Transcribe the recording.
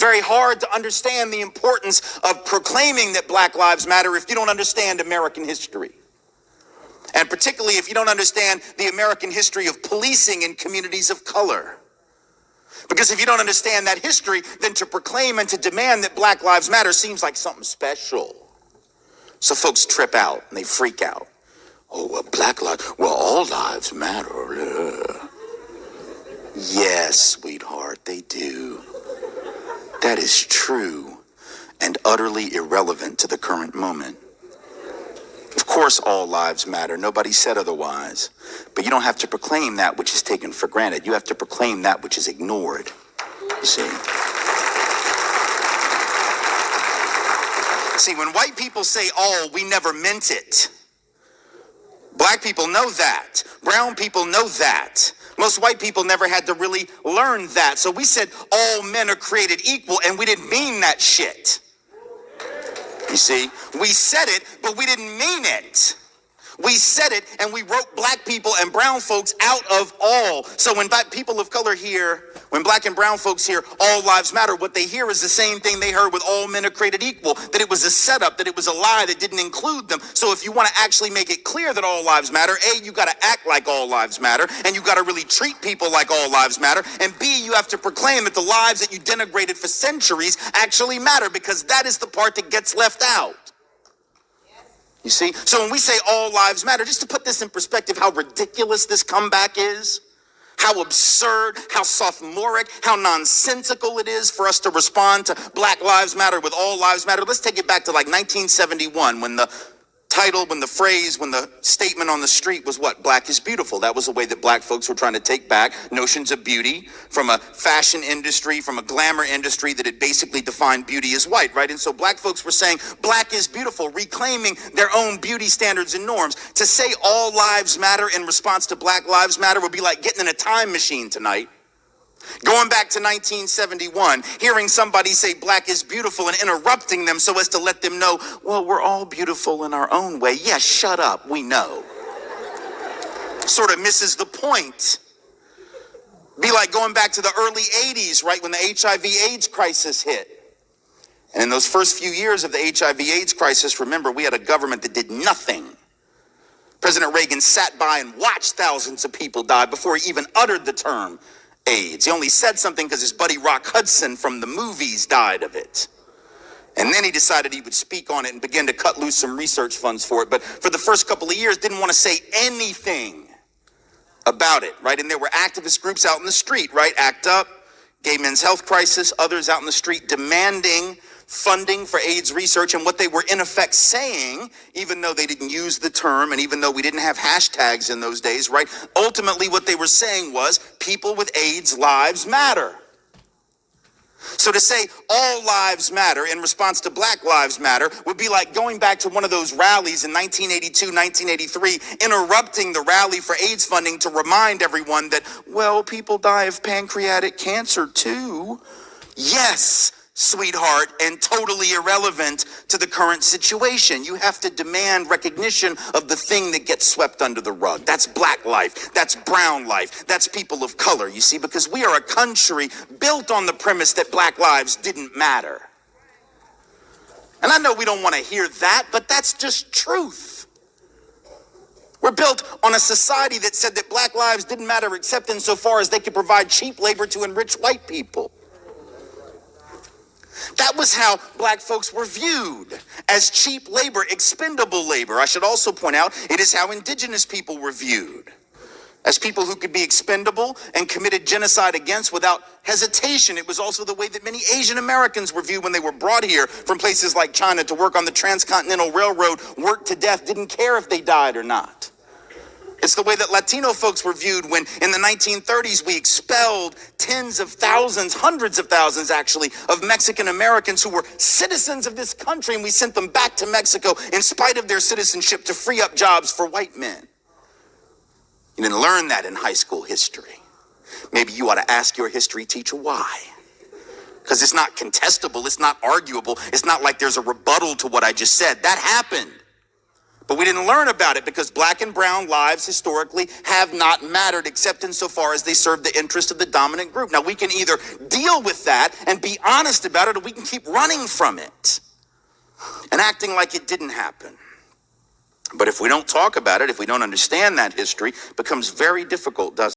very hard to understand the importance of proclaiming that Black Lives Matter if you don't understand American history. And particularly if you don't understand the American history of policing in communities of color. Because if you don't understand that history, then to proclaim and to demand that Black Lives Matter seems like something special. So folks trip out and they freak out. Oh, well, Black lives, well, all lives matter. Yes, sweetheart, they do. That is true and utterly irrelevant to the current moment. Of course, all lives matter. Nobody said otherwise. But you don't have to proclaim that which is taken for granted. You have to proclaim that which is ignored. You see? See, when white people say all, we never meant it. Black people know that. Brown people know that. Most white people never had to really learn that. So we said all men are created equal, and we didn't mean that shit. You see, we said it, but we didn't mean it. We said it, and we wrote black people and brown folks out of all. So when black people of color hear, when black and brown folks hear all lives matter, what they hear is the same thing they heard with all men are created equal, that it was a setup, that it was a lie that didn't include them. So if you want to actually make it clear that all lives matter, A, you got to act like all lives matter, and you got to really treat people like all lives matter, and B, you have to proclaim that the lives that you denigrated for centuries actually matter, because that is the part that gets left out. You see? So when we say all lives matter, just to put this in perspective, how ridiculous this comeback is, how absurd, how sophomoric, how nonsensical it is for us to respond to Black Lives Matter with all lives matter. Let's take it back to like 1971 when the title, when the phrase, when the statement on the street was what? Black is beautiful. That was the way that black folks were trying to take back notions of beauty from a fashion industry, from a glamour industry that had basically defined beauty as white, right? And so black folks were saying black is beautiful, reclaiming their own beauty standards and norms. To say all lives matter in response to Black Lives Matter would be like getting in a time machine tonight. Going back to 1971, hearing somebody say black is beautiful and interrupting them so as to let them know, well, we're all beautiful in our own way. Yeah, shut up, we know. Sort of misses the point. Be like going back to the early 80s, right, when the HIV/AIDS crisis hit. And in those first few years of the HIV/AIDS crisis, remember, we had a government that did nothing. President Reagan sat by and watched thousands of people die before he even uttered the term AIDS. He only said something because his buddy Rock Hudson from the movies died of it. And then he decided he would speak on it and begin to cut loose some research funds for it. But for the first couple of years, didn't want to say anything about it, right? And there were activist groups out in the street, right? ACT UP, Gay Men's Health Crisis, others out in the street demanding funding for AIDS research. And what they were in effect saying, even though they didn't use the term and even though we didn't have hashtags in those days, right? Ultimately, what they were saying was people with AIDS lives matter. So to say all lives matter in response to Black Lives Matter would be like going back to one of those rallies in 1982, 1983, interrupting the rally for AIDS funding to remind everyone that, well, people die of pancreatic cancer too. Yes, sweetheart, and totally irrelevant to the current situation. You have to demand recognition of the thing that gets swept under the rug. That's black life. That's brown life. That's people of color, you see, because we are a country built on the premise that black lives didn't matter. And I know we don't want to hear that, but that's just truth. We're built on a society that said that black lives didn't matter except insofar as they could provide cheap labor to enrich white people. That was how black folks were viewed, as cheap labor, expendable labor. I should also point out, it is how indigenous people were viewed, as people who could be expendable and committed genocide against without hesitation. It was also the way that many Asian Americans were viewed when they were brought here from places like China to work on the Transcontinental Railroad, worked to death, didn't care if they died or not. It's the way that Latino folks were viewed when in the 1930s we expelled tens of thousands, hundreds of thousands actually, of Mexican Americans who were citizens of this country, and we sent them back to Mexico in spite of their citizenship to free up jobs for white men. You didn't learn that in high school history. Maybe you ought to ask your history teacher why. Because it's not contestable, it's not arguable, it's not like there's a rebuttal to what I just said. That happened. But we didn't learn about it because black and brown lives historically have not mattered except insofar as they serve the interest of the dominant group. Now, we can either deal with that and be honest about it, or we can keep running from it and acting like it didn't happen. But if we don't talk about it, if we don't understand that history, it becomes very difficult, doesn't it?